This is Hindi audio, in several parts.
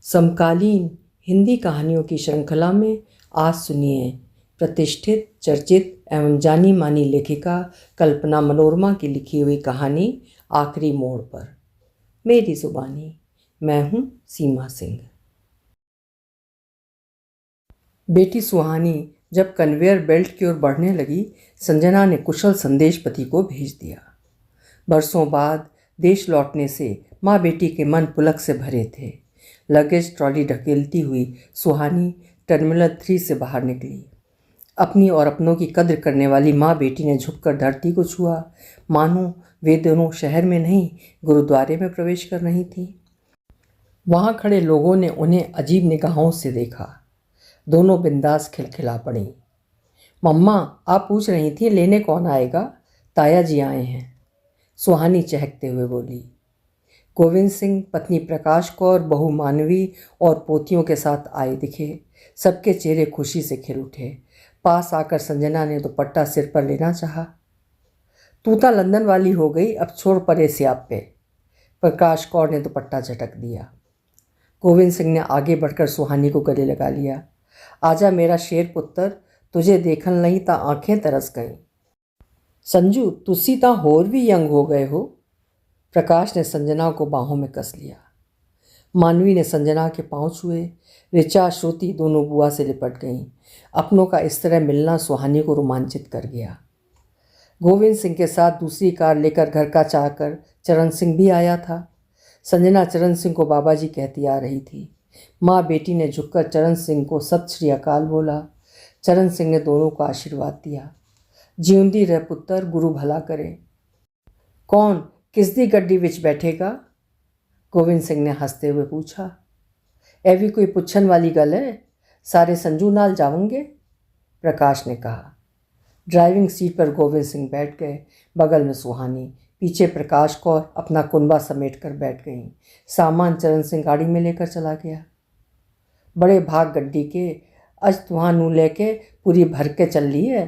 समकालीन हिंदी कहानियों की श्रृंखला में आज सुनिए प्रतिष्ठित, चर्चित एवं जानी मानी लेखिका कल्पना मनोरमा की लिखी हुई कहानी आखिरी मोड़ पर। मेरी जुबानी। मैं हूँ सीमा सिंह। बेटी सुहानी जब कन्वेयर बेल्ट की ओर बढ़ने लगी, संजना ने कुशल संदेश पति को भेज दिया। बरसों बाद देश लौटने से माँ बेटी के मन पुलक से भरे थे। लगेज ट्रॉली ढकेलती हुई सुहानी टर्मिनल 3 से बाहर निकली। अपनी और अपनों की कद्र करने वाली माँ बेटी ने झुककर धरती को छुआ, मानो वे दोनों शहर में नहीं गुरुद्वारे में प्रवेश कर रही थीं। वहाँ खड़े लोगों ने उन्हें अजीब निगाहों से देखा। दोनों बिंदास खिलखिला पड़ी। मम्मा, आप पूछ रही थी लेने कौन आएगा? ताया जी आए हैं, सुहानी चहकते हुए बोली। गोविंद सिंह, पत्नी प्रकाश कौर, बहू मानवी और पोतियों के साथ आए दिखे। सबके चेहरे खुशी से खिल उठे। पास आकर संजना ने दुपट्टा सिर पर लेना चाहा। तू तो लंदन वाली हो गई, अब छोड़ परे स्याप पे। प्रकाश कौर ने दुपट्टा झटक दिया। गोविंद सिंह ने आगे बढ़कर सुहानी को गले लगा लिया। आजा मेरा शेर पुत्र, तुझे देखन नहीं ता आंखें तरस गईं। संजू, तुसी ता होर भी यंग हो गए हो। प्रकाश ने संजना को बाहों में कस लिया। मानवी ने संजना के पांव छुए। ऋचा, श्रुति दोनों बुआ से लिपट गईं। अपनों का इस तरह मिलना सुहानी को रोमांचित कर गया। गोविंद सिंह के साथ दूसरी कार लेकर घर का चाहकर चरण सिंह भी आया था। संजना चरण सिंह को बाबा जी कहती आ रही थी। माँ बेटी ने झुककर चरण सिंह को सत श्री अकाल बोला। चरण सिंह ने दोनों को आशीर्वाद दिया। जीउंदी रह पुत्र, गुरु भला करे। कौन किस दी गड्डी विच बैठेगा? गोविंद सिंह ने हंसते हुए पूछा। ए भी कोई पुछन वाली गल है, सारे संजू नाल जावेंगे? प्रकाश ने कहा। ड्राइविंग सीट पर गोविंद सिंह बैठ गए। बगल में सुहानी, पीछे प्रकाश कौर अपना कुनबा समेट कर बैठ गईं। सामान चरण सिंह गाड़ी में लेकर चला गया। बड़े भाग गड्डी के, अज तुहां नू लेके पूरी भर के चल ली है।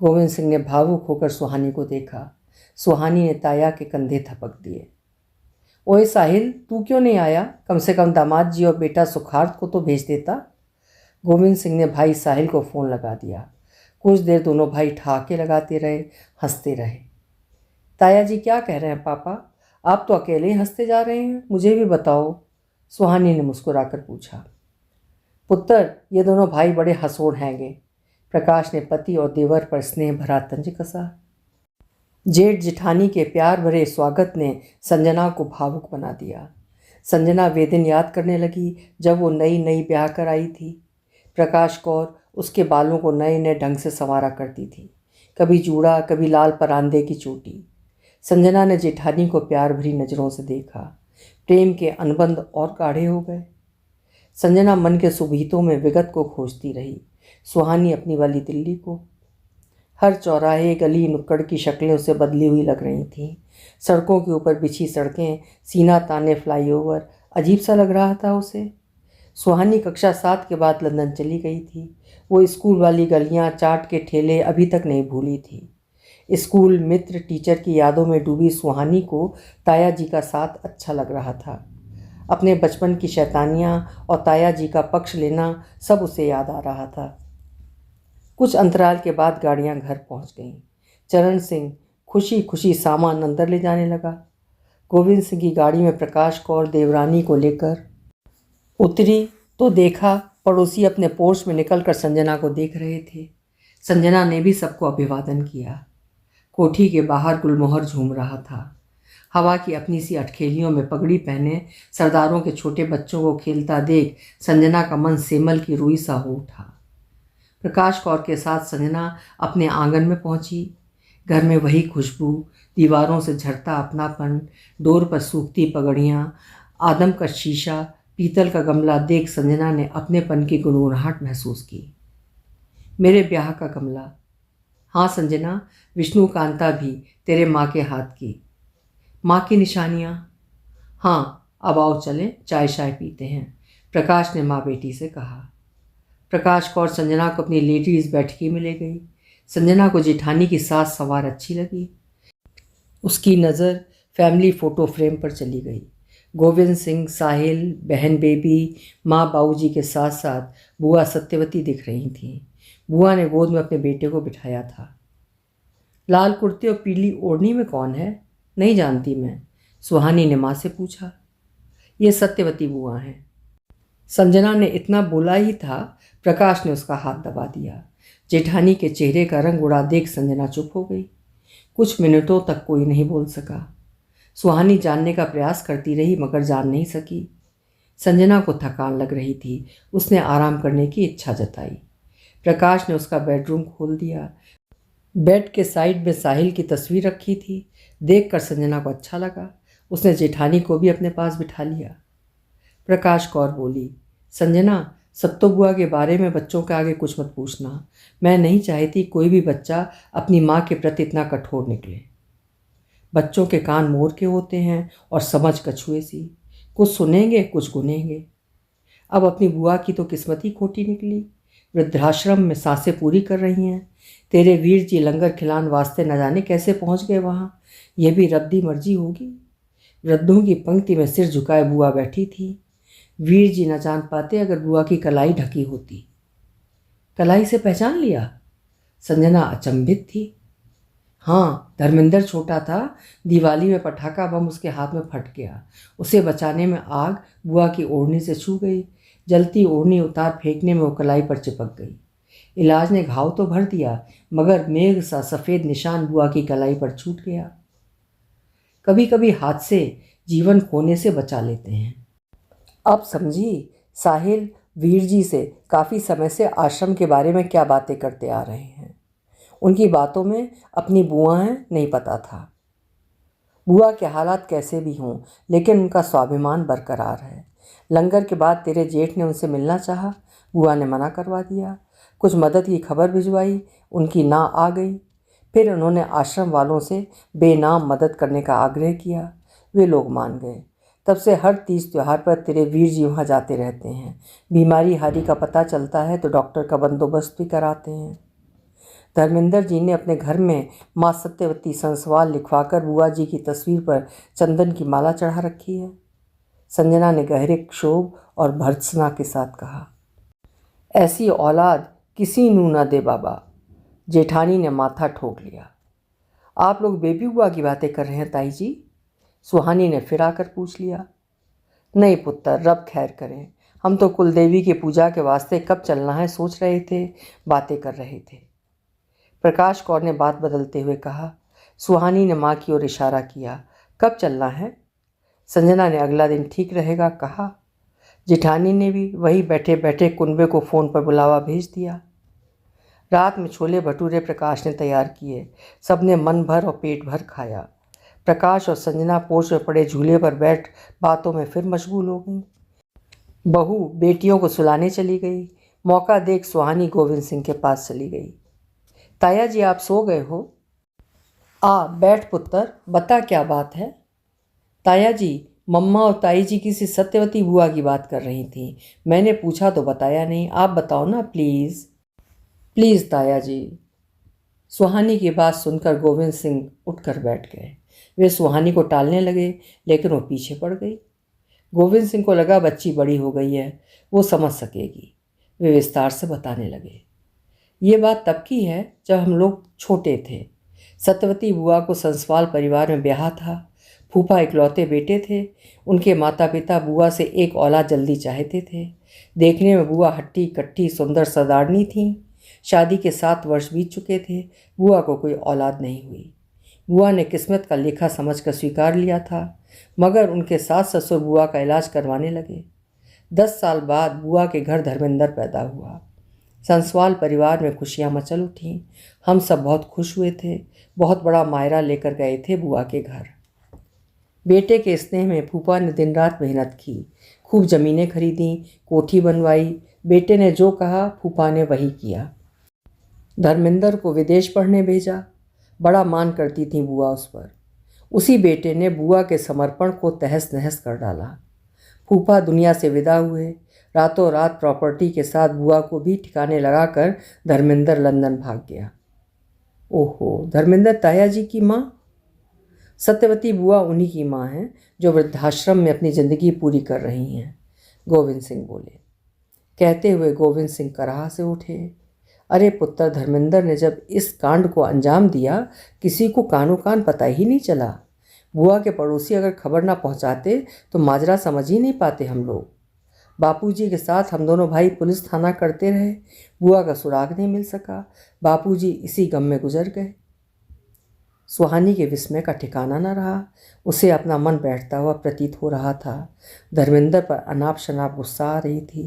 गोविंद सिंह ने भावुक होकर सुहानी को देखा। सुहानी ने ताया के कंधे थपक दिए। ओए साहिल, तू क्यों नहीं आया? कम से कम दामाद जी और बेटा सुखार्थ को तो भेज देता। गोविंद सिंह ने भाई साहिल को फ़ोन लगा दिया। कुछ देर दोनों भाई ठहाके लगाते रहे, हंसते रहे। ताया जी क्या कह रहे हैं पापा? आप तो अकेले ही हंसते जा रहे हैं, मुझे भी बताओ, सुहानी ने मुस्कुराकर पूछा। पुत्र, ये दोनों भाई बड़े हंसोड़ हैंगे। प्रकाश ने पति और देवर पर स्नेह भरा तंज कसा। जेठ जिठानी के प्यार भरे स्वागत ने संजना को भावुक बना दिया। संजना वे दिन याद करने लगी जब वो नई नई ब्याह कर आई थी। प्रकाश कौर उसके बालों को नए नए ढंग से संवारा करती थी, कभी जूड़ा, कभी लाल परांदे की चोटी। संजना ने जेठानी को प्यार भरी नज़रों से देखा। प्रेम के अनुबंध और गाढ़े हो गए। संजना मन के सुगीतों में विगत को खोजती रही, सुहानी अपनी वाली दिल्ली को। हर चौराहे, गली, नुक्कड़ की शक्लें उसे बदली हुई लग रही थीं। सड़कों के ऊपर बिछी सड़कें, सीना ताने फ्लाईओवर, अजीब सा लग रहा था उसे। सुहानी कक्षा 7 के बाद लंदन चली गई थी। वो स्कूल वाली गलियां, चाट के ठेले अभी तक नहीं भूली थी। स्कूल, मित्र, टीचर की यादों में डूबी सुहानी को ताया जी का साथ अच्छा लग रहा था। अपने बचपन की शैतानियाँ और ताया जी का पक्ष लेना सब उसे याद आ रहा था। कुछ अंतराल के बाद गाड़ियां घर पहुंच गईं। चरण सिंह खुशी खुशी सामान अंदर ले जाने लगा। गोविंद सिंह की गाड़ी में प्रकाश कौर देवरानी को लेकर उतरी तो देखा पड़ोसी अपने पोर्च में निकलकर संजना को देख रहे थे। संजना ने भी सबको अभिवादन किया। कोठी के बाहर गुलमोहर झूम रहा था। हवा की अपनी सी अटखेलियों में पगड़ी पहने सरदारों के छोटे बच्चों को खेलता देख संजना का मन सेमल की रुई सा हो उठा। प्रकाश कौर के साथ संजना अपने आंगन में पहुंची। घर में वही खुशबू, दीवारों से झरता अपनापन, डोर पर सूखती पगड़ियाँ, आदम का शीशा, पीतल का गमला देख संजना ने अपनेपन की गुनगुनाहट महसूस की। मेरे ब्याह का गमला। हाँ संजना, विष्णु कांता भी तेरे माँ के हाथ की। माँ की निशानियाँ। हाँ, अब आओ चलें, चाय शाय पीते हैं, प्रकाश ने माँ बेटी से कहा। प्रकाश कौर संजना को अपनी लेडीज़ बैठकी में ले गई। संजना को जेठानी की सास सवार अच्छी लगी। उसकी नज़र फैमिली फ़ोटो फ्रेम पर चली गई। गोविंद सिंह, साहिल, बहन बेबी, माँ बाबूजी के साथ साथ बुआ सत्यवती दिख रही थीं। बुआ ने गोद में अपने बेटे को बिठाया था। लाल कुर्ते और पीली ओढ़नी में कौन है? नहीं जानती मैं, सुहानी ने माँ से पूछा। ये सत्यवती बुआ हैं। संजना ने इतना बोला ही था, प्रकाश ने उसका हाथ दबा दिया। जेठानी के चेहरे का रंग उड़ा देख संजना चुप हो गई। कुछ मिनटों तक कोई नहीं बोल सका। सुहानी जानने का प्रयास करती रही मगर जान नहीं सकी। संजना को थकान लग रही थी, उसने आराम करने की इच्छा जताई। प्रकाश ने उसका बेडरूम खोल दिया। बेड के साइड में साहिल की तस्वीर रखी थी। देखकर संजना को अच्छा लगा। उसने जेठानी को भी अपने पास बिठा लिया। प्रकाश कौर बोली, संजना, सत्तो बुआ के बारे में बच्चों के आगे कुछ मत पूछना। मैं नहीं चाहती कोई भी बच्चा अपनी माँ के प्रति इतना कठोर निकले। बच्चों के कान मोर के होते हैं और समझ कछुए सी, कुछ सुनेंगे कुछ गुनेंगे। अब अपनी बुआ की तो किस्मत ही खोटी निकली। वृद्धाश्रम में सांसें पूरी कर रही हैं। तेरे वीर जी लंगर खिलान वास्ते न जाने कैसे पहुंच गए वहाँ। यह भी रब दी मर्जी होगी। वृद्धों की पंक्ति में सिर झुकाए बुआ बैठी थी। वीर जी न जान पाते अगर बुआ की कलाई ढकी होती। कलाई से पहचान लिया? संजना अचंभित थी। हाँ, धर्मेंद्र छोटा था। दिवाली में पटाखा बम उसके हाथ में फट गया। उसे बचाने में आग बुआ की ओढ़नी से छू गई। जलती ओढ़नी उतार फेंकने में वो कलाई पर चिपक गई। इलाज ने घाव तो भर दिया मगर मेघ सा सफ़ेद निशान बुआ की कलाई पर छूट गया। कभी कभी हादसे जीवन खोने से बचा लेते हैं। अब समझी, साहिल वीर जी से काफ़ी समय से आश्रम के बारे में क्या बातें करते आ रहे हैं। उनकी बातों में अपनी बुआ हैं नहीं पता था। बुआ के हालात कैसे भी हों लेकिन उनका स्वाभिमान बरकरार है। लंगर के बाद तेरे जेठ ने उनसे मिलना चाहा, बुआ ने मना करवा दिया। कुछ मदद की खबर भिजवाई, उनकी ना आ गई। फिर उन्होंने आश्रम वालों से बेनाम मदद करने का आग्रह किया, वे लोग मान गए। तब से हर तीज त्यौहार पर तेरे वीर जी वहाँ जाते रहते हैं। बीमारी हारी का पता चलता है तो डॉक्टर का बंदोबस्त भी कराते हैं। धर्मेंद्र जी ने अपने घर में माँ सत्यवती संस्वाल लिखवाकर बुआ जी की तस्वीर पर चंदन की माला चढ़ा रखी है। संजना ने गहरे क्षोभ और भर्त्सना के साथ कहा, ऐसी औलाद किसी नू न दे बाबा। जेठानी ने माथा ठोक लिया। आप लोग बेबी बुआ की बातें कर रहे हैं ताई जी? सुहानी ने फिर आकर पूछ लिया। नहीं पुत्र, रब खैर करें। हम तो कुलदेवी की पूजा के वास्ते कब चलना है सोच रहे थे, बातें कर रहे थे। प्रकाश कौर ने बात बदलते हुए कहा। सुहानी ने माँ की ओर इशारा किया। कब चलना है? संजना ने अगला दिन ठीक रहेगा कहा। जेठानी ने भी वही बैठे बैठे कुनबे को फ़ोन पर बुलावा भेज दिया। रात में छोले भटूरे प्रकाश ने तैयार किए। सबने मन भर और पेट भर खाया। प्रकाश और संजना पोर्च में पड़े झूले पर बैठ बातों में फिर मशगूल हो गई। बहू बेटियों को सुलाने चली गई। मौका देख सुहानी गोविंद सिंह के पास चली गई। ताया जी आप सो गए हो? आ बैठ पुत्र, बता क्या बात है। ताया जी, मम्मा और ताई जी किसी सत्यवती बुआ की बात कर रही थी। मैंने पूछा तो बताया नहीं, आप बताओ ना प्लीज़। प्लीज़ ताया जी। सुहानी की बात सुनकर गोविंद सिंह उठकर बैठ गए। वे सुहानी को टालने लगे लेकिन वो पीछे पड़ गई। गोविंद सिंह को लगा बच्ची बड़ी हो गई है, वो समझ सकेगी। वे विस्तार से बताने लगे। ये बात तब की है जब हम लोग छोटे थे। सत्यवती बुआ को संस्वाल परिवार में ब्याह था। फूफा इकलौते बेटे थे। उनके माता पिता बुआ से एक औलाद जल्दी चाहते थे। देखने में बुआ हट्टी कट्टी सुंदर सरदारनी थीं। शादी के 7 वर्ष बीत चुके थे। बुआ को कोई औलाद नहीं हुई। बुआ ने किस्मत का लेखा समझकर स्वीकार लिया था मगर उनके सास ससुर बुआ का इलाज करवाने लगे। 10 साल बाद बुआ के घर धर्मेंद्र पैदा हुआ। संस्वाल परिवार में खुशियाँ मचल उठीं। हम सब बहुत खुश हुए थे। बहुत बड़ा मायरा लेकर गए थे बुआ के घर। बेटे के स्नेह में फूफा ने दिन रात मेहनत की। खूब ज़मीनें खरीदी, कोठी बनवाई। बेटे ने जो कहा फूफा ने वही किया। धर्मेंद्र को विदेश पढ़ने भेजा। बड़ा मान करती थी बुआ उस पर। उसी बेटे ने बुआ के समर्पण को तहस नहस कर डाला। फूफा दुनिया से विदा हुए। रातों रात प्रॉपर्टी के साथ बुआ को भी ठिकाने लगाकर धर्मेंद्र लंदन भाग गया। ओहो, धर्मेंद्र ताया जी की माँ? सत्यवती बुआ उन्हीं की माँ हैं जो वृद्धाश्रम में अपनी ज़िंदगी पूरी कर रही हैं, गोविंद सिंह बोले। कहते हुए गोविंद सिंह कराह से उठे। अरे पुत्र, धर्मेंद्र ने जब इस कांड को अंजाम दिया, किसी को कानो कान पता ही नहीं चला। बुआ के पड़ोसी अगर खबर ना पहुंचाते तो माजरा समझ ही नहीं पाते हम लोग। बापूजी के साथ हम दोनों भाई पुलिस थाना करते रहे, बुआ का सुराग नहीं मिल सका। बापूजी इसी गम में गुजर गए। सुहानी के विस्मय का ठिकाना न रहा। उसे अपना मन बैठता हुआ प्रतीत हो रहा था। धर्मेंद्र पर अनाप शनाप गुस्सा आ रही थी।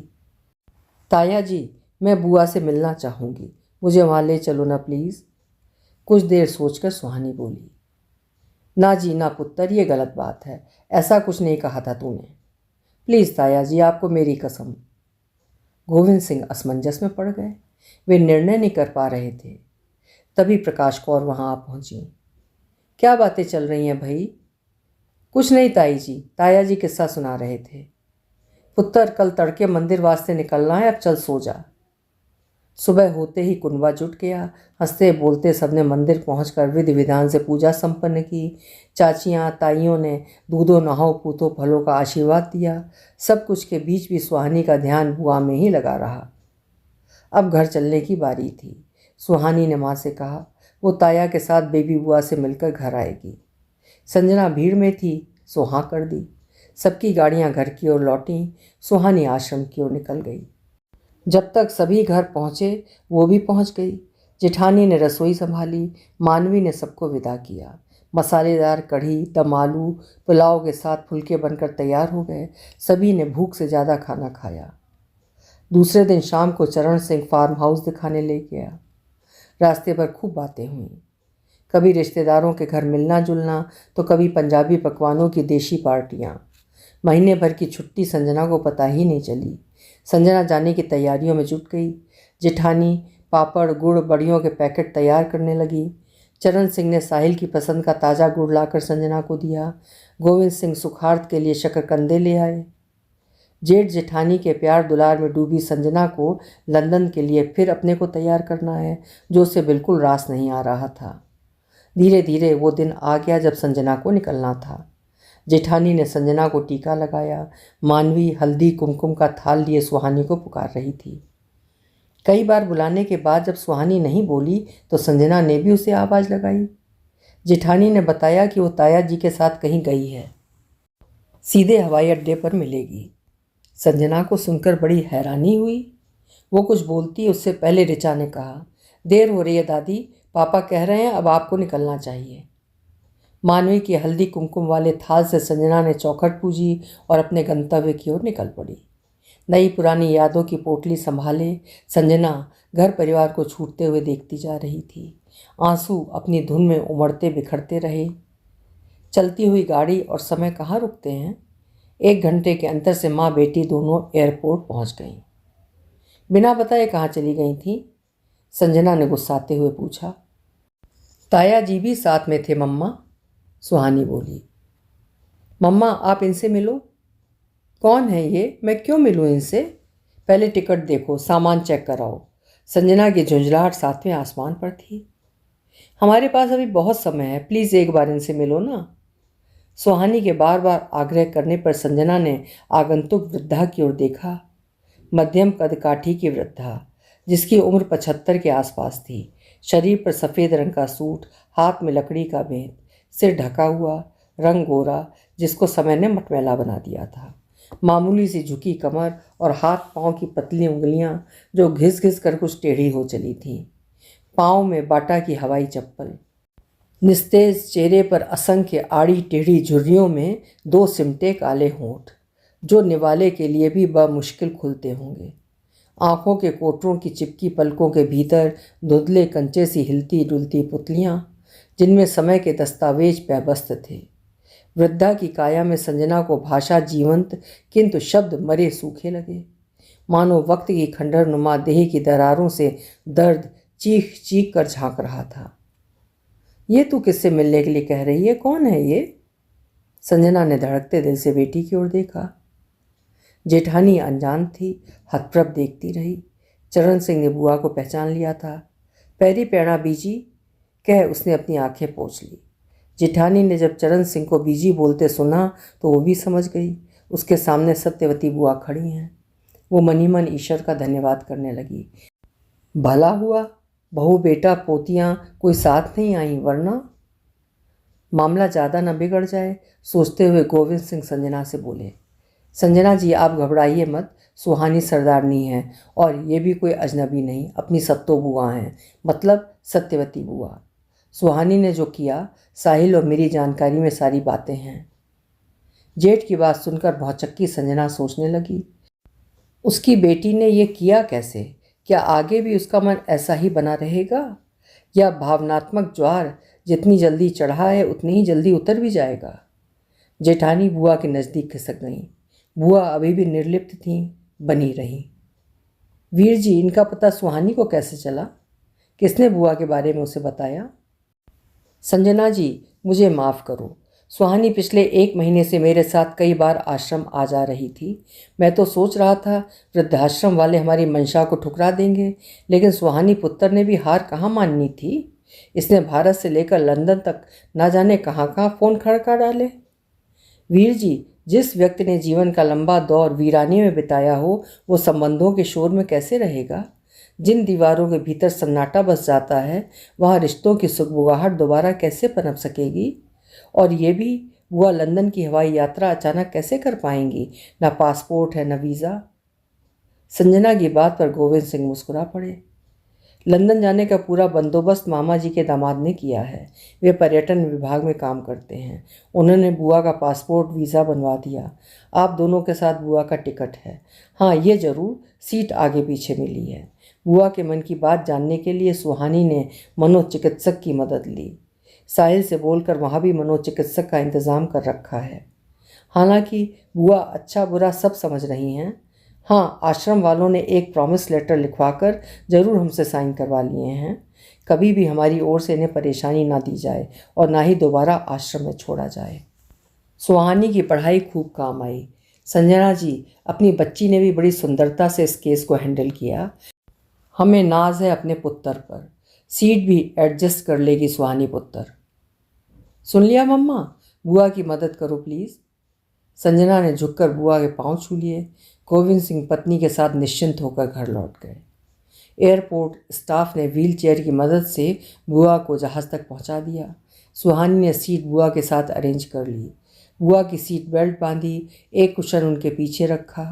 ताया जी, मैं बुआ से मिलना चाहूँगी, मुझे वहाँ ले चलो ना प्लीज़। कुछ देर सोचकर सुहानी बोली, ना जी ना पुत्र, ये गलत बात है, ऐसा कुछ नहीं कहा था तूने। प्लीज़ ताया जी, आपको मेरी कसम। गोविंद सिंह असमंजस में पड़ गए। वे निर्णय नहीं कर पा रहे थे। तभी प्रकाश कौर वहाँ आ पहुँची। क्या बातें चल रही हैं भाई? कुछ नहीं ताई जी, ताया जी किस्सा सुना रहे थे। पुत्र, कल तड़के मंदिर वास्ते निकलना है, अब चल सो जा। सुबह होते ही कुनबा जुट गया। हंसते बोलते सबने मंदिर पहुंचकर विधि विधान से पूजा संपन्न की। चाचियाँ ताइयों ने दूधो नहाओ पूतो फलों का आशीर्वाद दिया। सब कुछ के बीच भी सुहानी का ध्यान बुआ में ही लगा रहा। अब घर चलने की बारी थी। सुहानी ने माँ से कहा वो ताया के साथ बेबी बुआ से मिलकर घर आएगी। संजना भीड़ में थी, सो हाँ कर दी। सबकी गाड़ियाँ घर की ओर लौटीं। सुहानी आश्रम की ओर निकल गई। जब तक सभी घर पहुँचे वो भी पहुँच गई। जेठानी ने रसोई संभाली। मानवी ने सबको विदा किया। मसालेदार कढ़ी, दम आलू, पुलाव के साथ फुलके बनकर तैयार हो गए। सभी ने भूख से ज़्यादा खाना खाया। दूसरे दिन शाम को चरण सिंह फार्म हाउस दिखाने ले गया। रास्ते पर खूब बातें हुई। कभी रिश्तेदारों के घर मिलना जुलना, तो कभी पंजाबी पकवानों की देशी पार्टियाँ। महीने भर की छुट्टी संजना को पता ही नहीं चली। संजना जाने की तैयारियों में जुट गई। जेठानी पापड़ गुड़ बड़ियों के पैकेट तैयार करने लगी। चरण सिंह ने साहिल की पसंद का ताज़ा गुड़ लाकर संजना को दिया। गोविंद सिंह सुखार्त के लिए शकरकंदे ले आए। जेठ जेठानी के प्यार दुलार में डूबी संजना को लंदन के लिए फिर अपने को तैयार करना है, जो उसे बिल्कुल रास नहीं आ रहा था। धीरे धीरे वो दिन आ गया जब संजना को निकलना था। जेठानी ने संजना को टीका लगाया। मानवी हल्दी कुमकुम का थाल लिए सुहानी को पुकार रही थी। कई बार बुलाने के बाद जब सुहानी नहीं बोली तो संजना ने भी उसे आवाज़ लगाई। जेठानी ने बताया कि वो ताया जी के साथ कहीं गई है, सीधे हवाई अड्डे पर मिलेगी। संजना को सुनकर बड़ी हैरानी हुई। वो कुछ बोलती उससे पहले ऋचा ने कहा, देर हो रही है दादी, पापा कह रहे हैं अब आपको निकलना चाहिए। मानवी के हल्दी कुमकुम वाले थाल से संजना ने चौखट पूजी और अपने गंतव्य की ओर निकल पड़ी। नई पुरानी यादों की पोटली संभाले संजना घर परिवार को छूटते हुए देखती जा रही थी। आंसू अपनी धुन में उमड़ते बिखरते रहे। चलती हुई गाड़ी और समय कहाँ रुकते हैं। 1 घंटे के अंतर से माँ बेटी दोनों एयरपोर्ट पहुँच गईं। बिना बताए कहाँ चली गई थी? संजना ने गुस्साते हुए पूछा। ताया जी भी साथ में थे मम्मा, सुहानी बोली। मम्मा आप इनसे मिलो। कौन है ये? मैं क्यों मिलूँ इनसे? पहले टिकट देखो, सामान चेक कराओ। संजना की झुंझलाहट 7वें आसमान पर थी। हमारे पास अभी बहुत समय है, प्लीज़ एक बार इनसे मिलो ना। सुहानी के बार बार आग्रह करने पर संजना ने आगंतुक वृद्धा की ओर देखा। मध्यम कद काठी की वृद्धा, जिसकी उम्र 75 के आसपास थी। शरीर पर सफ़ेद रंग का सूट, हाथ में लकड़ी का बेंत, सिर ढका हुआ, रंग गोरा जिसको समय ने मटमैला बना दिया था। मामूली सी झुकी कमर और हाथ पांव की पतली उंगलियां जो घिस घिस कर कुछ टेढ़ी हो चली थीं। पाँव में बाटा की हवाई चप्पल। निस्तेज चेहरे पर असंख्य आड़ी टेढ़ी झुर्रियों में 2 सिमटे काले होंठ, जो निवाले के लिए भी बमुश्किल खुलते होंगे। आँखों के कोटरों की चिपकी पलकों के भीतर धुंधले कंचे सी हिलती डुलती पुतलियाँ, जिनमें समय के दस्तावेज पैबस्त थे। वृद्धा की काया में संजना को भाषा जीवंत किंतु शब्द मरे सूखे लगे। मानो वक्त की खंडर नुमा देह की दरारों से दर्द चीख चीख कर झांक रहा था। ये तू किससे मिलने के लिए कह रही है? कौन है ये? संजना ने धड़कते दिल से बेटी की ओर देखा। जेठानी अनजान थी, हतप्रभ देखती रही। चरण सिंह ने बुआ को पहचान लिया था। पैरी पैणा बीजी कह उसने अपनी आंखें पोंछ ली। जेठानी ने जब चरण सिंह को बीजी बोलते सुना तो वो भी समझ गई। उसके सामने सत्यवती बुआ खड़ी हैं। वो मन ही मन ईश्वर का धन्यवाद करने लगी। भला हुआ बहू बेटा पोतियाँ कोई साथ नहीं आई, वरना मामला ज़्यादा न बिगड़ जाए, सोचते हुए गोविंद सिंह संजना से बोले। संजना जी, आप घबराइए मत, सुहानी सरदारनी है और ये भी कोई अजनबी नहीं, अपनी सत्तो बुआ हैं, मतलब सत्यवती बुआ। सुहानी ने जो किया, साहिल और मेरी जानकारी में सारी बातें हैं। जेठ की बात सुनकर भौचक्की संजना सोचने लगी, उसकी बेटी ने ये किया कैसे? क्या आगे भी उसका मन ऐसा ही बना रहेगा, या भावनात्मक ज्वार जितनी जल्दी चढ़ा है उतनी ही जल्दी उतर भी जाएगा? जेठानी बुआ के नज़दीक खिसक गईं। बुआ अभी भी निर्लिप्त थीं, बनी रहीं। वीर जी, इनका पता सुहानी को कैसे चला? किसने बुआ के बारे में उसे बताया? संजना जी, मुझे माफ़ करो, सुहानी पिछले 1 महीने से मेरे साथ कई बार आश्रम आ जा रही थी। मैं तो सोच रहा था वृद्धाश्रम वाले हमारी मंशा को ठुकरा देंगे, लेकिन सुहानी पुत्र ने भी हार कहाँ माननी थी। इसने भारत से लेकर लंदन तक ना जाने कहाँ कहाँ फ़ोन खड़का डाले। वीर जी, जिस व्यक्ति ने जीवन का लंबा दौर वीरानी में बिताया हो, वो संबंधों के शोर में कैसे रहेगा? जिन दीवारों के भीतर सन्नाटा बस जाता है, वहाँ रिश्तों की सुगबुगाहट दोबारा कैसे पनप सकेगी? और ये भी, बुआ लंदन की हवाई यात्रा अचानक कैसे कर पाएंगी? ना पासपोर्ट है, न वीज़ा। संजना की बात पर गोविंद सिंह मुस्कुरा पड़े। लंदन जाने का पूरा बंदोबस्त मामा जी के दामाद ने किया है। वे पर्यटन विभाग में काम करते हैं। उन्होंने बुआ का पासपोर्ट वीज़ा बनवा दिया। आप दोनों के साथ बुआ का टिकट है। हाँ, ये ज़रूर, सीट आगे पीछे मिली है। बुआ के मन की बात जानने के लिए सुहानी ने मनोचिकित्सक की मदद ली। साहिल से बोलकर वहाँ भी मनोचिकित्सक का इंतज़ाम कर रखा है। हालांकि बुआ अच्छा बुरा सब समझ रही हैं। हाँ, आश्रम वालों ने एक प्रॉमिस लेटर लिखवाकर ज़रूर हमसे साइन करवा लिए हैं। कभी भी हमारी ओर से इन्हें परेशानी ना दी जाए और ना ही दोबारा आश्रम में छोड़ा जाए। सुहानी की पढ़ाई खूब काम आई। संजना जी, अपनी बच्ची ने भी बड़ी सुंदरता से इस केस को हैंडल किया। हमें नाज है अपने पुत्र पर। सीट भी एडजस्ट कर लेगी सुहानी पुत्र। सुन लिया मम्मा, बुआ की मदद करो प्लीज़। संजना ने झुककर बुआ के पांव छू लिए। गोविंद सिंह पत्नी के साथ निश्चिंत होकर घर लौट गए। एयरपोर्ट स्टाफ ने व्हील चेयर की मदद से बुआ को जहाज़ तक पहुंचा दिया। सुहानी ने सीट बुआ के साथ अरेंज कर ली। बुआ की सीट बेल्ट बांधी, एक कुशन उनके पीछे रखा।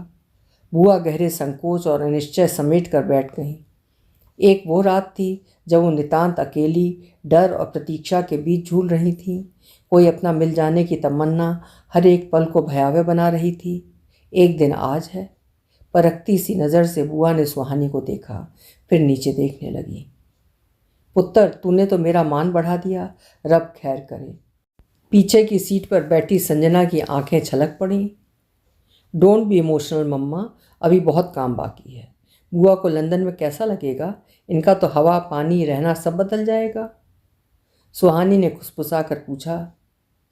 बुआ गहरे संकोच और अनिश्चय समेट कर बैठ गईं। एक वो रात थी जब वो नितांत अकेली, डर और प्रतीक्षा के बीच झूल रही थीं। कोई अपना मिल जाने की तमन्ना हर एक पल को भयावह बना रही थी। एक दिन आज है। परखती सी नज़र से बुआ ने सुहानी को देखा, फिर नीचे देखने लगी। पुत्र, तूने तो मेरा मान बढ़ा दिया, रब खैर करे। पीछे की सीट पर बैठी संजना की आंखें छलक पड़ीं। डोंट बी इमोशनल मम्मा, अभी बहुत काम बाकी है। बुआ को लंदन में कैसा लगेगा? इनका तो हवा पानी रहना सब बदल जाएगा। सुहानी ने खुसफुसा कर पूछा।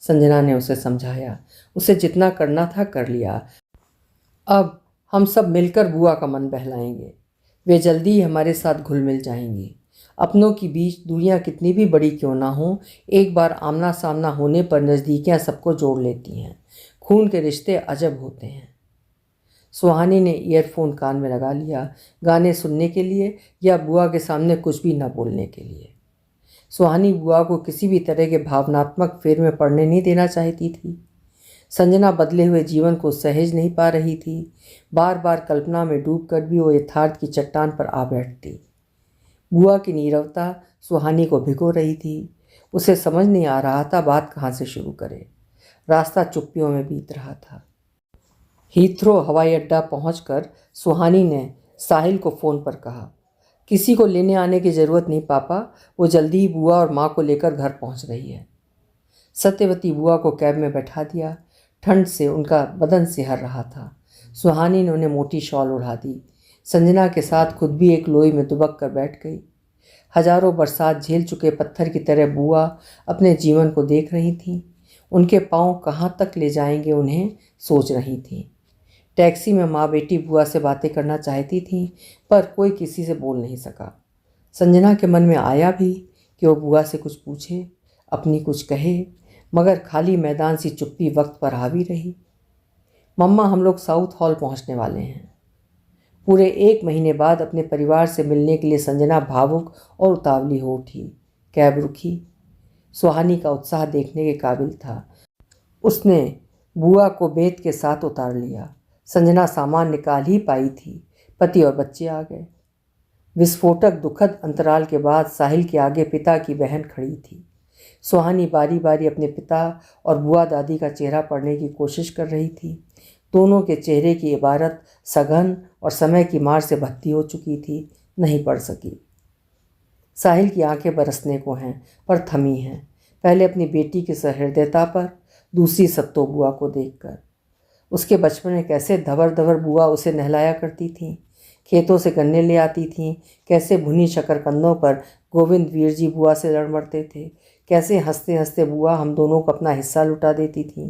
संजना ने उसे समझाया। उसे जितना करना था कर लिया। अब हम सब मिलकर बुआ का मन बहलाएंगे। वे जल्दी ही हमारे साथ घुल मिल जाएंगी। अपनों के बीच दूरियां कितनी भी बड़ी क्यों ना हो, एक बार आमना सामना होने पर नज़दीकियां सबको जोड़ लेती हैं। खून के रिश्ते अजब होते हैं। सुहानी ने ईयरफोन कान में लगा लिया, गाने सुनने के लिए या बुआ के सामने कुछ भी न बोलने के लिए। सुहानी बुआ को किसी भी तरह के भावनात्मक फेर में पड़ने नहीं देना चाहती थी। संजना बदले हुए जीवन को सहेज नहीं पा रही थी। बार बार कल्पना में डूबकर भी वो यथार्थ की चट्टान पर आ बैठती। बुआ की नीरवता सुहानी को भिगो रही थी। उसे समझ नहीं आ रहा था बात कहाँ से शुरू करे। रास्ता चुप्पियों में बीत रहा था। हीथ्रो हवाई अड्डा पहुंचकर सुहानी ने साहिल को फ़ोन पर कहा, किसी को लेने आने की ज़रूरत नहीं पापा, वो जल्दी ही बुआ और माँ को लेकर घर पहुंच रही है। सत्यवती बुआ को कैब में बैठा दिया। ठंड से उनका बदन सिहर रहा था। सुहानी ने उन्हें मोटी शॉल ओढ़ा दी। संजना के साथ खुद भी एक लोई में दुबक कर बैठ गई। हजारों बरसात झेल चुके पत्थर की तरह बुआ अपने जीवन को देख रही थीं। उनके पाँव कहाँ तक ले जाएंगे उन्हें सोच रही थीं। टैक्सी में माँ बेटी बुआ से बातें करना चाहती थीं, पर कोई किसी से बोल नहीं सका। संजना के मन में आया भी कि वो बुआ से कुछ पूछे। अपनी कुछ कहे, मगर खाली मैदान सी चुप्पी वक्त पर हावी रही। मम्मा, हम लोग साउथ हॉल पहुंचने वाले हैं। पूरे 1 महीने बाद अपने परिवार से मिलने के लिए संजना भावुक और उतावली हो उठी। कैब रुकी। सुहानी का उत्साह देखने के काबिल था। उसने बुआ को बेत के साथ उतार लिया। संजना सामान निकाल ही पाई थी, पति और बच्चे आ गए। विस्फोटक दुखद अंतराल के बाद साहिल के आगे पिता की बहन खड़ी थी। सुहानी बारी बारी अपने पिता और बुआ दादी का चेहरा पढ़ने की कोशिश कर रही थी। दोनों के चेहरे की इबारत सघन और समय की मार से भद्दी हो चुकी थी, नहीं पढ़ सकी। साहिल की आंखें बरसने को हैं, पर थमी हैं, पहले अपनी बेटी की सहृदयता पर, दूसरी सत्तो बुआ को देखकर। उसके बचपन में कैसे धबर धबर बुआ उसे नहलाया करती थीं, खेतों से गन्ने ले आती थीं, कैसे भुनी शकरकंदों पर गोविंद वीर जी बुआ से लड़ मरते थे, कैसे हंसते हंसते बुआ हम दोनों को अपना हिस्सा लुटा देती थीं।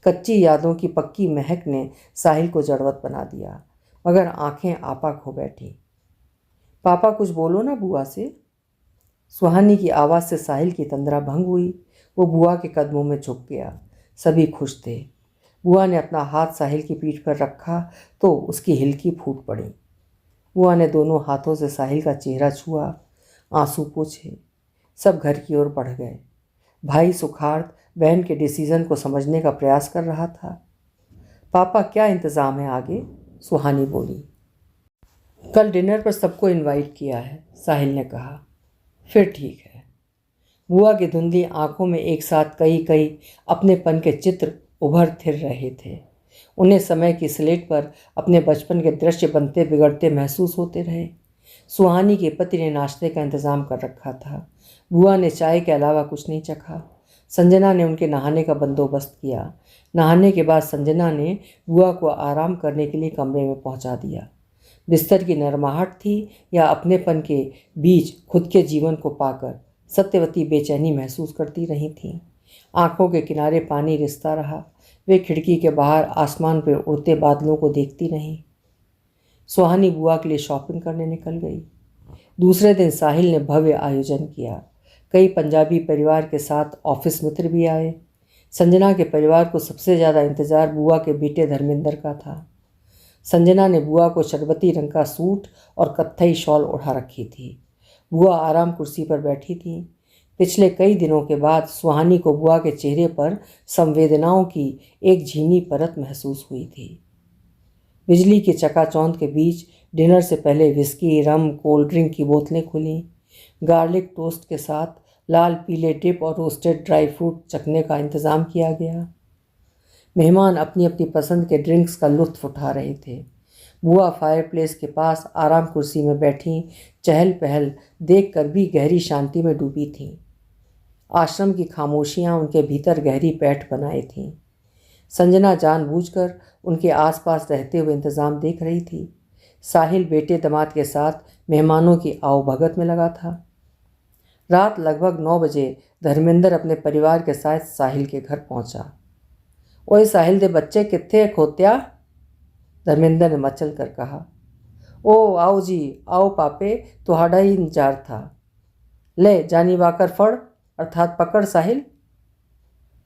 कच्ची यादों की पक्की महक ने साहिल को जड़वत बना दिया, मगर आंखें आपाक हो बैठी। पापा, कुछ बोलो ना बुआ से। सुहानी की आवाज़ से साहिल की तंद्रा भंग हुई। वो बुआ के कदमों में झुक गया। सभी खुश थे। बुआ ने अपना हाथ साहिल की पीठ पर रखा तो उसकी हिलकी फूट पड़ी। बुआ ने दोनों हाथों से साहिल का चेहरा छुआ, आंसू पोंछे। सब घर की ओर बढ़ गए। भाई सुखार्थ बहन के डिसीजन को समझने का प्रयास कर रहा था। पापा, क्या इंतज़ाम है आगे? सुहानी बोली। कल डिनर पर सबको इनवाइट किया है, साहिल ने कहा। फिर ठीक है। बुआ की धुंधली आंखों में एक साथ कई कई अपनेपन के चित्र उभर थिर रहे थे। उन्हें समय की स्लेट पर अपने बचपन के दृश्य बनते बिगड़ते महसूस होते रहे। सुहानी के पति ने नाश्ते का इंतज़ाम कर रखा था। बुआ ने चाय के अलावा कुछ नहीं चखा। संजना ने उनके नहाने का बंदोबस्त किया। नहाने के बाद संजना ने बुआ को आराम करने के लिए कमरे में पहुंचा दिया। बिस्तर की नरमाहट थी या अपनेपन के बीच खुद के जीवन को पाकर सत्यवती बेचैनी महसूस करती रही थीं। आंखों के किनारे पानी रिसता रहा। वे खिड़की के बाहर आसमान पर उड़ते बादलों को देखती रहीं। सुहानी बुआ के लिए शॉपिंग करने निकल गई। दूसरे दिन साहिल ने भव्य आयोजन किया। कई पंजाबी परिवार के साथ ऑफिस मित्र भी आए। संजना के परिवार को सबसे ज़्यादा इंतज़ार बुआ के बेटे धर्मेंद्र का था। संजना ने बुआ को शरबती रंग का सूट और कत्थई शॉल ओढ़ा रखी थी। बुआ आराम कुर्सी पर बैठी थी। पिछले कई दिनों के बाद सुहानी को बुआ के चेहरे पर संवेदनाओं की एक झीनी परत महसूस हुई थी। बिजली की चकाचौंध के बीच डिनर से पहले विस्की, रम, कोल्ड ड्रिंक की बोतलें खुलीं। गार्लिक टोस्ट के साथ लाल पीले डिप और रोस्टेड ड्राई फ्रूट चखने का इंतज़ाम किया गया। मेहमान अपनी अपनी पसंद के ड्रिंक्स का लुत्फ़ उठा रहे थे। बुआ फायरप्लेस के पास आराम कुर्सी में बैठी चहल पहल देखकर भी गहरी शांति में डूबी थीं। आश्रम की खामोशियाँ उनके भीतर गहरी पैठ बनाए थीं। संजना जानबूझकर उनके आसपास रहते हुए इंतज़ाम देख रही थी। साहिल बेटे दामाद के साथ मेहमानों की आवभगत में लगा था। रात लगभग 9 बजे धर्मेंद्र अपने परिवार के साथ साहिल के घर पहुंचा। ओए साहिल दे बच्चे कित्थे खोत्या? धर्मेंद्र ने मचल कर कहा। ओ आओ जी, आओ पापे, तुहाड़ा ही इंतजार था। ले जानी वाकर फड़, अर्थात पकड़ साहिल।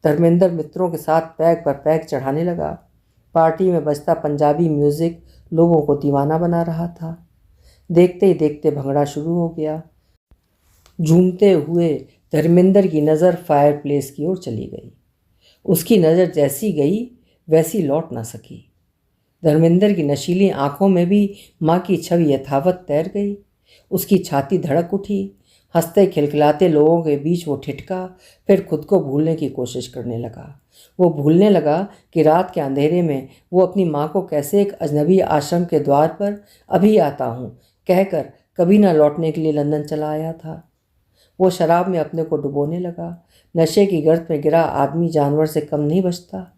धर्मेंद्र मित्रों के साथ पैग पर पैग चढ़ाने लगा। पार्टी में बजता पंजाबी म्यूज़िक लोगों को दीवाना बना रहा था। देखते ही देखते भंगड़ा शुरू हो गया। झूमते हुए धर्मेंद्र की नज़र फायरप्लेस की ओर चली गई। उसकी नज़र जैसी गई वैसी लौट ना सकी। धर्मेंद्र की नशीली आंखों में भी माँ की छवि यथावत तैर गई। उसकी छाती धड़क उठी। हंसते खिलखिलाते लोगों के बीच वो ठिठका, फिर खुद को भूलने की कोशिश करने लगा। वो भूलने लगा कि रात के अंधेरे में वो अपनी माँ को कैसे एक अजनबी आश्रम के द्वार पर अभी आता हूँ कहकर कभी ना लौटने के लिए लंदन चला आया था। वो शराब में अपने को डुबोने लगा। नशे की गर्त में गिरा आदमी जानवर से कम नहीं बचता।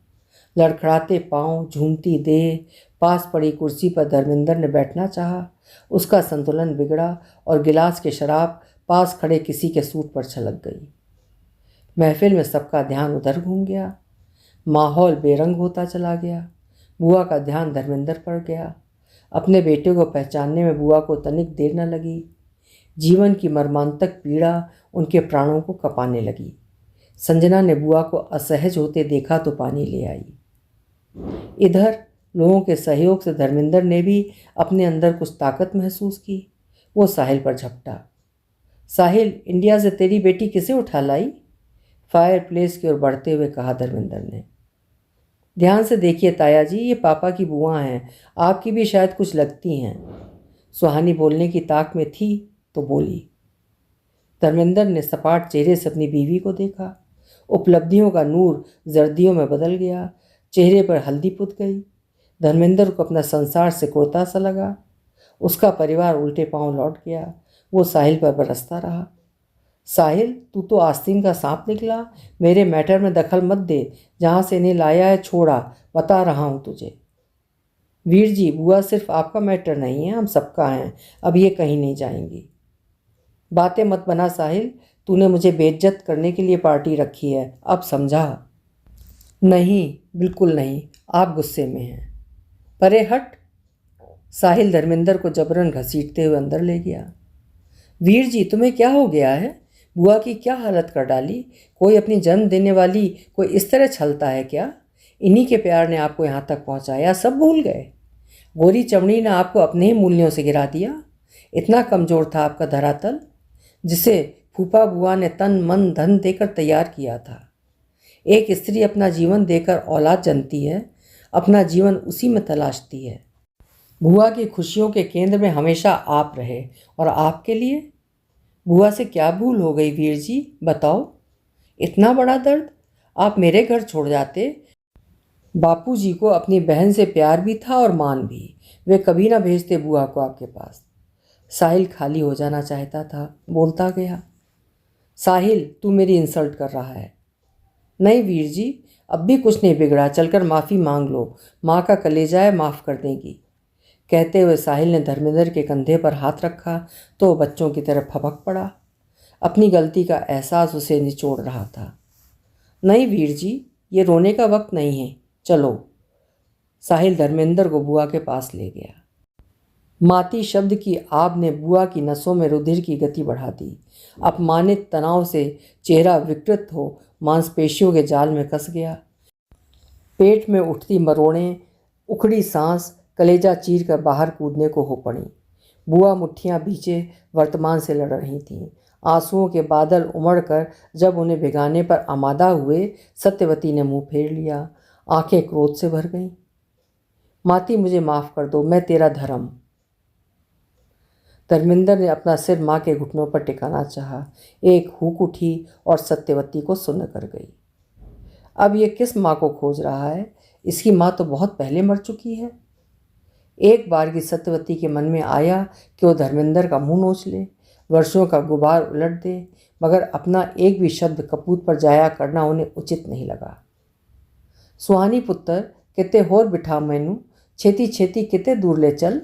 लड़खड़ाते पाँव, झूमती देह, पास पड़ी कुर्सी पर धर्मेंद्र ने बैठना चाहा। उसका संतुलन बिगड़ा और गिलास की शराब पास खड़े किसी के सूट पर छलक गई। महफिल में सबका ध्यान उधर घूम गया। माहौल बेरंग होता चला गया। बुआ का ध्यान धर्मेंद्र पर गया। अपने बेटे को पहचानने में बुआ को तनिक देर न लगी। जीवन की मर्मांतक पीड़ा उनके प्राणों को कपाने लगी। संजना ने बुआ को असहज होते देखा तो पानी ले आई। इधर लोगों के सहयोग से धर्मेंद्र ने भी अपने अंदर कुछ ताकत महसूस की। वो साहिल पर झपटा। साहिल, इंडिया से तेरी बेटी किसे उठा लाई? फायर प्लेस की ओर बढ़ते हुए कहा धर्मेंद्र ने। ध्यान से देखिए ताया जी, ये पापा की बुआ हैं, आपकी भी शायद कुछ लगती हैं। सुहानी बोलने की ताक में थी तो बोली। धर्मेंद्र ने सपाट चेहरे से अपनी बीवी को देखा। उपलब्धियों का नूर जर्दियों में बदल गया, चेहरे पर हल्दी पुत गई। धर्मेंद्र को अपना संसार सिकुड़ता सा लगा। उसका परिवार उल्टे पांव लौट गया। वो साहिल पर बरसता रहा। साहिल, तू तो आस्तीन का सांप निकला। मेरे मैटर में दखल मत दे। जहाँ से इन्हें लाया है छोड़ा, बता रहा हूँ तुझे। वीर जी, बुआ सिर्फ आपका मैटर नहीं है, हम सबका हैं। अब ये कहीं नहीं जाएंगी। बातें मत बना साहिल, तूने मुझे बेइज्जत करने के लिए पार्टी रखी है, अब समझा? नहीं, बिल्कुल नहीं, आप गुस्से में हैं। परे हट। साहिल धर्मेंद्र को जबरन घसीटते हुए अंदर ले गया। वीर जी, तुम्हें क्या हो गया है? बुआ की क्या हालत कर डाली? कोई अपनी जन्म देने वाली कोई इस तरह छलता है क्या? इन्हीं के प्यार ने आपको यहाँ तक पहुँचाया, सब भूल गए? गोरी चमड़ी ने आपको अपने ही मूल्यों से गिरा दिया। इतना कमज़ोर था आपका धरातल, जिसे फूफा बुआ ने तन मन धन देकर तैयार किया था। एक स्त्री अपना जीवन देकर औलाद जनती है, अपना जीवन उसी में तलाशती है। बुआ की खुशियों के केंद्र में हमेशा आप रहे, और आपके लिए बुआ से क्या भूल हो गई वीर जी, बताओ? इतना बड़ा दर्द? आप मेरे घर छोड़ जाते। बापूजी को अपनी बहन से प्यार भी था और मान भी। वे कभी ना भेजते बुआ को आपके पास। साहिल खाली हो जाना चाहता था, बोलता गया। साहिल, तू मेरी इंसल्ट कर रहा है। नहीं वीर जी, अब भी कुछ नहीं बिगड़ा, चलकर माफ़ी मांग लो, माँ का कलेजा है, माफ़ कर देगी। कहते हुए साहिल ने धर्मेंद्र के कंधे पर हाथ रखा तो बच्चों की तरह फपक पड़ा। अपनी गलती का एहसास उसे निचोड़ रहा था। नहीं वीर जी, ये रोने का वक्त नहीं है, चलो। साहिल धर्मेंद्र को बुआ के पास ले गया। माती शब्द की आब ने बुआ की नसों में रुधिर की गति बढ़ा दी। अपमानित तनाव से चेहरा विकृत हो मांसपेशियों के जाल में कस गया। पेट में उठती मरोड़ें, उखड़ी सांस कलेजा चीर कर बाहर कूदने को हो पड़ी। बुआ मुट्ठियां भींचे वर्तमान से लड़ रही थीं। आंसुओं के बादल उमड़कर जब उन्हें भिगाने पर आमादा हुए, सत्यवती ने मुंह फेर लिया। आंखें क्रोध से भर गईं। माती, मुझे माफ़ कर दो, मैं तेरा धर्म। धर्मेंद्र ने अपना सिर माँ के घुटनों पर टिकाना चाहा। एक हुक उठी और सत्यवती को सुन्न कर गई। अब ये किस माँ को खोज रहा है? इसकी माँ तो बहुत पहले मर चुकी है। एक बार की सत्यवती के मन में आया कि वो धर्मेंद्र का मुंह नोच ले, वर्षों का गुबार उलट दे, मगर अपना एक भी शब्द कपूत पर जाया करना उन्हें उचित नहीं लगा। सुहानी पुत्र, किते होर बिठा मैनू, छेती छेती किते दूर ले चल।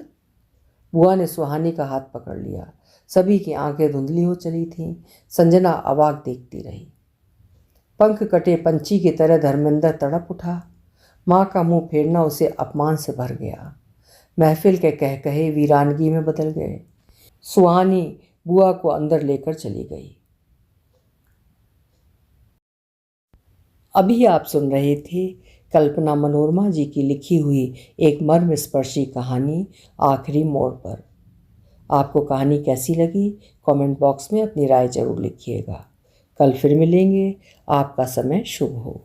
बुआ ने सुहानी का हाथ पकड़ लिया। सभी की आंखें धुंधली हो चली थीं। संजना अवाक देखती रही। पंख कटे पंछी की तरह धर्मेंद्र तड़प उठा। माँ का मुंह फेरना उसे अपमान से भर गया। महफिल के कहकहे वीरानगी में बदल गए। सुहानी बुआ को अंदर लेकर चली गई। अभी आप सुन रहे थे कल्पना मनोरमा जी की लिखी हुई एक मर्मस्पर्शी कहानी आखिरी मोड़ पर। आपको कहानी कैसी लगी कमेंट बॉक्स में अपनी राय जरूर लिखिएगा। कल फिर मिलेंगे। आपका समय शुभ हो।